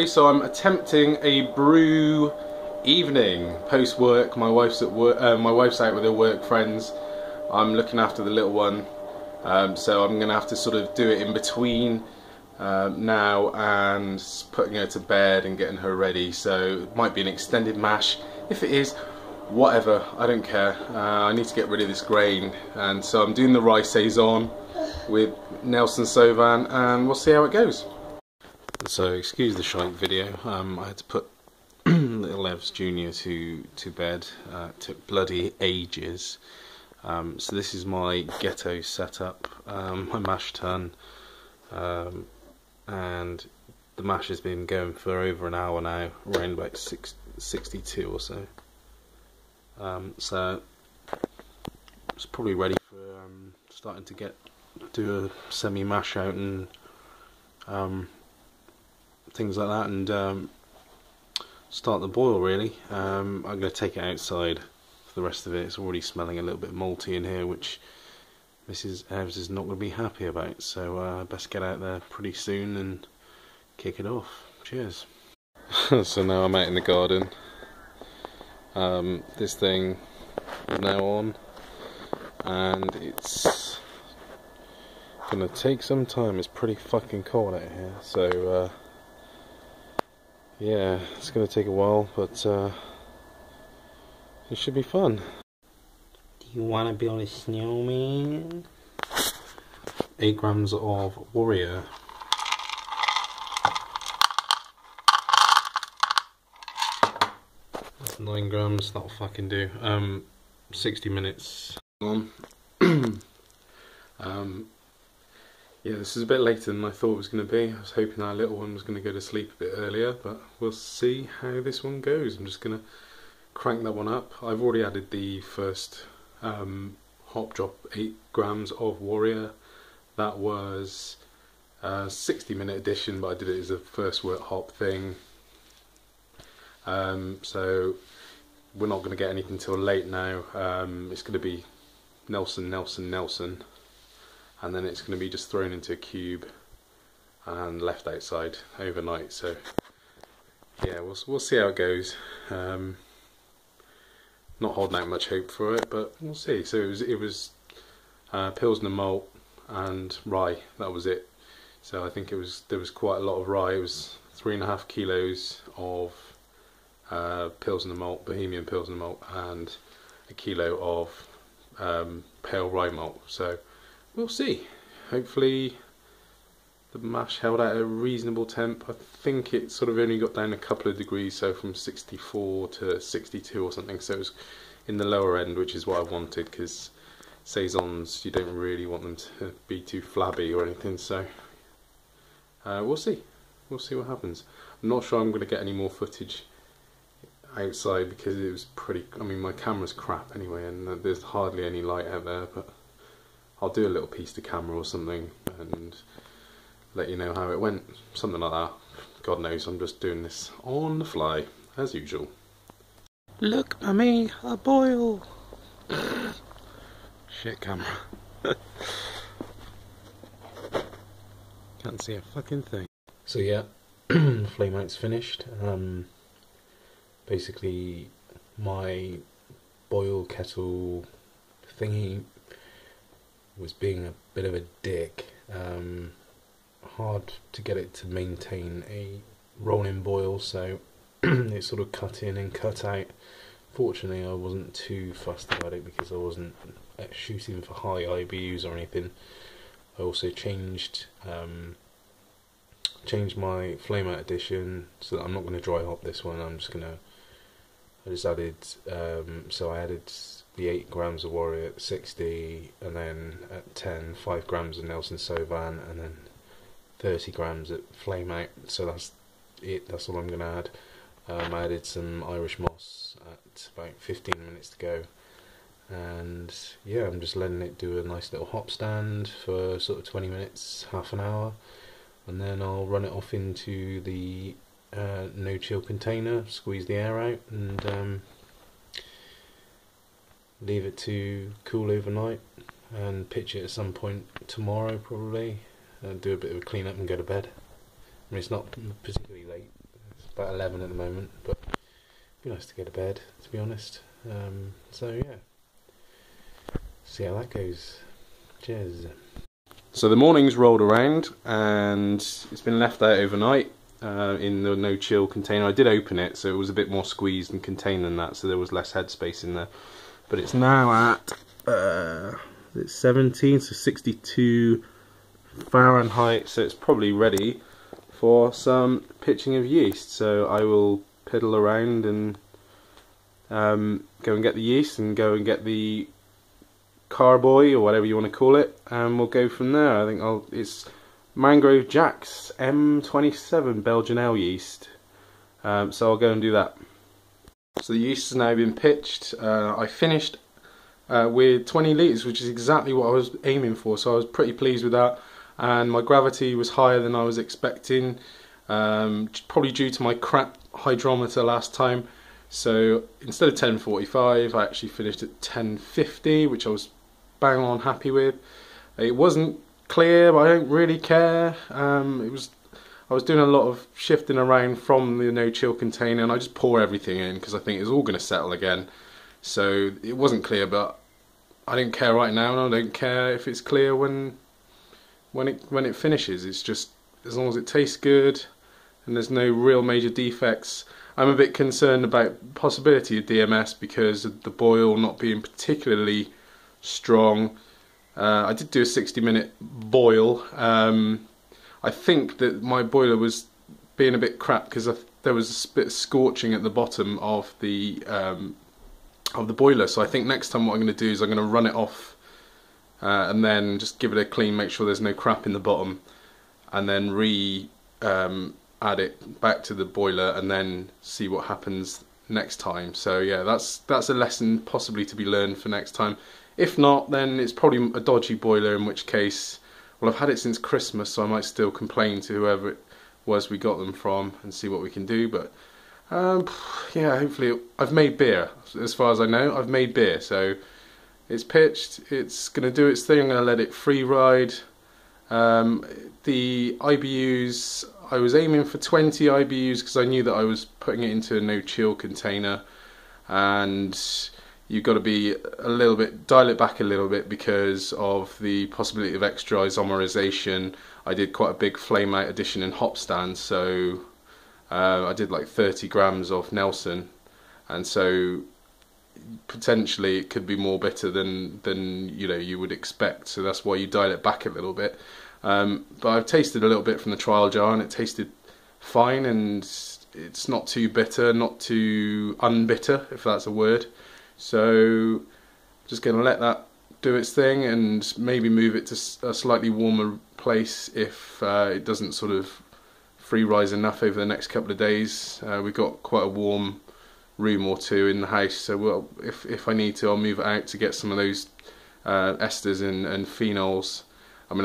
So I'm attempting a brew evening post work. My wife's at work. My wife's out with her work friends. I'm looking after the little one, so I'm going to have to sort of do it in between now and putting her to bed and getting her ready. So it might be an extended mash. If it is, whatever, I don't care. I need to get rid of this grain, and so I'm doing the rice Saison with Nelson Sauvin, and we'll see how it goes. So excuse the shite video. I had to put little Evs Jr. to bed. It took bloody ages. So this is my ghetto setup. My mash tun, and the mash has been going for over an hour now, around about 62 or so. So it's probably ready for starting to do a semi mash out and things like that, and start the boil really. I'm going to take it outside for the rest of it. It's already smelling a little bit malty in here, which Mrs. Evs is not going to be happy about, so best get out there pretty soon and kick it off. Cheers. So now I'm out in the garden. This thing is now on, and it's going to take some time. It's pretty fucking cold out here, so yeah, it's going to take a while, but it should be fun. Do you want to build a snowman? 8 grams of Warrior. That's 9 grams, that'll fucking do. 60 minutes on. Yeah, this is a bit later than I thought it was going to be. I was hoping our little one was going to go to sleep a bit earlier, but we'll see how this one goes. I'm just going to crank that one up. I've already added the first hop drop, 8 grams of Warrior. That was a 60-minute edition, but I did it as a first wort hop thing. So we're not going to get anything till late now. It's going to be Nelson, and then it's going to be just thrown into a cube and left outside overnight. So yeah, we'll see how it goes. Not holding out much hope for it, but we'll see. So it was Pilsner malt and rye. That was it. So I think there was quite a lot of rye. It was 3.5 kilos of Pilsner malt, Bohemian Pilsner malt, and a kilo of pale rye malt. So we'll see. Hopefully the mash held at a reasonable temp. I think it sort of only got down a couple of degrees, so from 64 to 62 or something, so it was in the lower end, which is what I wanted, because Saisons, you don't really want them to be too flabby or anything. So we'll see what happens. I'm not sure I'm going to get any more footage outside, because it was pretty, I mean, my camera's crap anyway, and there's hardly any light out there, but I'll do a little piece to camera or something and let you know how it went, something like that. God knows, I'm just doing this on the fly as usual. Look, Mummy, a boil. Shit camera. Can't see a fucking thing. So yeah, flame out's finished. Basically my boil kettle thingy was being a bit of a dick. Hard to get it to maintain a rolling boil, so it sort of cut in and cut out. Fortunately I wasn't too fussed about it, because I wasn't shooting for high IBUs or anything. I also changed my flame out edition, so that I'm not going to dry hop this one. I just added, so I added the 8 grams of Warrior at 60, and then at 10, 5 grams of Nelson Sauvin, and then 30 grams at Flame Out. So that's it, that's all I'm going to add. I added some Irish moss at about 15 minutes to go, and yeah, I'm just letting it do a nice little hop stand for sort of 20 minutes, half an hour, and then I'll run it off into the no chill container, squeeze the air out, and leave it to cool overnight, and pitch it at some point tomorrow probably, and do a bit of a clean up and go to bed. mean, it's not particularly late. It's about 11 at the moment, but it'd be nice to go to bed, to be honest. So yeah, see how that goes. Cheers. So the morning's rolled around and it's been left out overnight in the no chill container. I did open it, so it was a bit more squeezed and contained than that, so there was less headspace in there. But it's now at it's 17, so 62 Fahrenheit, so it's probably ready for some pitching of yeast. So I will piddle around and go and get the yeast and go and get the carboy or whatever you want to call it, and we'll go from there. I think it's Mangrove Jack's M27 Belgian ale yeast, so I'll go and do that. So the yeast has now been pitched. I finished with 20 litres, which is exactly what I was aiming for, so I was pretty pleased with that, and my gravity was higher than I was expecting, probably due to my crap hydrometer last time. So instead of 10:45, I actually finished at 10:50, which I was bang on happy with. It wasn't clear, but I don't really care. I was doing a lot of shifting around from the no chill container, and I just pour everything in because I think it's all going to settle again. So it wasn't clear, but I don't care right now, and I don't care if it's clear when it finishes. It's just as long as it tastes good and there's no real major defects. I'm a bit concerned about possibility of DMS because of the boil not being particularly strong. I did do a 60-minute boil. I think that my boiler was being a bit crap because there was a bit of scorching at the bottom of the boiler. So I think next time what I'm going to do is I'm going to run it off and then just give it a clean, make sure there's no crap in the bottom, and then add it back to the boiler and then see what happens next time. So yeah, that's a lesson possibly to be learned for next time. If not, then it's probably a dodgy boiler, in which case, well, I've had it since Christmas, so I might still complain to whoever it was we got them from and see what we can do. But yeah, hopefully I've made beer. As far as I know, I've made beer, so it's pitched, it's going to do its thing. I'm going to let it free ride. The IBUs, I was aiming for 20 IBUs because I knew that I was putting it into a no chill container, and you've got to be a little bit, dial it back a little bit because of the possibility of extra isomerization. I did quite a big flame out addition in hop stand, so I did like 30 grams of Nelson, and so potentially it could be more bitter than you would expect. So that's why you dial it back a little bit. But I've tasted a little bit from the trial jar and it tasted fine, and it's not too bitter, not too unbitter, if that's a word. So just going to let that do its thing and maybe move it to a slightly warmer place if it doesn't sort of free rise enough over the next couple of days. We've got quite a warm room or two in the house, so if I need to, I'll move it out to get some of those esters and phenols. I mean,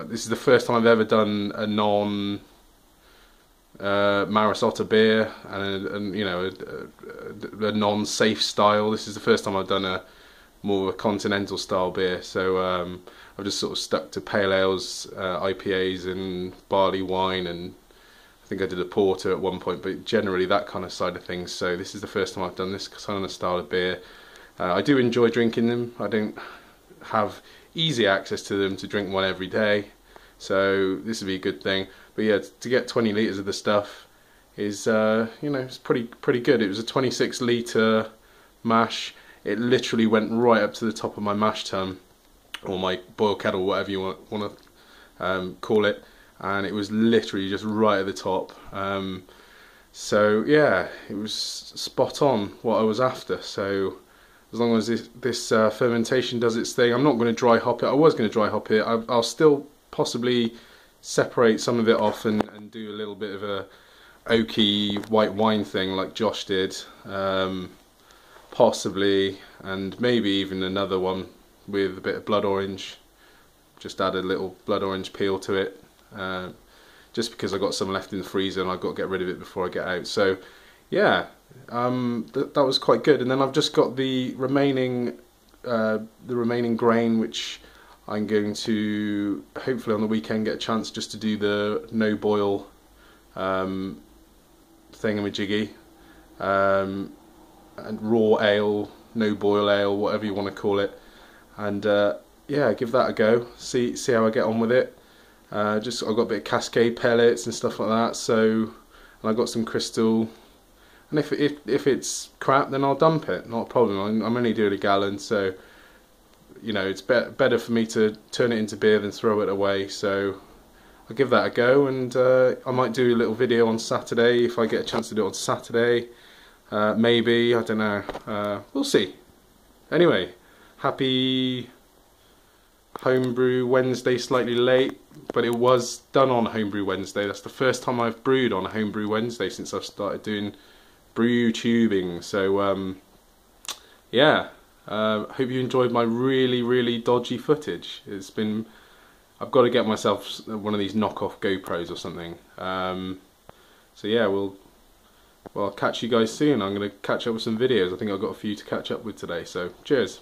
this is the first time I've ever done a non Maris Otter beer and a non-safe style. This is the first time I've done a more continental style beer, so I've just sort of stuck to pale ales, IPAs and barley wine, and I think I did a porter at one point, but generally that kind of side of things. So this is the first time I've done this kind of style of beer. I do enjoy drinking them. I don't have easy access to them to drink one every day, so this would be a good thing. But yeah, to get 20 litres of the stuff is it's pretty good. It was a 26 litre mash. It literally went right up to the top of my mash tun, or my boil kettle, whatever you want to call it, and it was literally just right at the top. So yeah, it was spot on what I was after. So as long as this fermentation does its thing, I'm not going to dry hop it. I was going to dry hop it. I'll still possibly separate some of it off and do a little bit of a oaky white wine thing like Josh did, possibly, and maybe even another one with a bit of blood orange. Just add a little blood orange peel to it, just because I got some left in the freezer and I've got to get rid of it before I get out. So yeah, that was quite good. And then I've just got the remaining grain, which I'm going to hopefully on the weekend get a chance just to do the no boil thingamajiggy, and raw ale, no boil ale, whatever you want to call it, and yeah, give that a go. See how I get on with it. Just I've got a bit of Cascade pellets and stuff like that. So, and I got some crystal. And if it's crap, then I'll dump it. Not a problem. I'm only doing a gallon, so you know it's better for me to turn it into beer than throw it away. So I'll give that a go, and I might do a little video on Saturday if I get a chance to do it on Saturday. Maybe, I don't know. We'll see. Anyway, happy Homebrew Wednesday, slightly late, but it was done on Homebrew Wednesday. That's the first time I've brewed on a Homebrew Wednesday since I've started doing brew tubing. So yeah, hope you enjoyed my really dodgy footage. I've got to get myself one of these knockoff GoPros or something. So yeah, well, I'll catch you guys soon. I'm going to catch up with some videos. I think I've got a few to catch up with today, so cheers.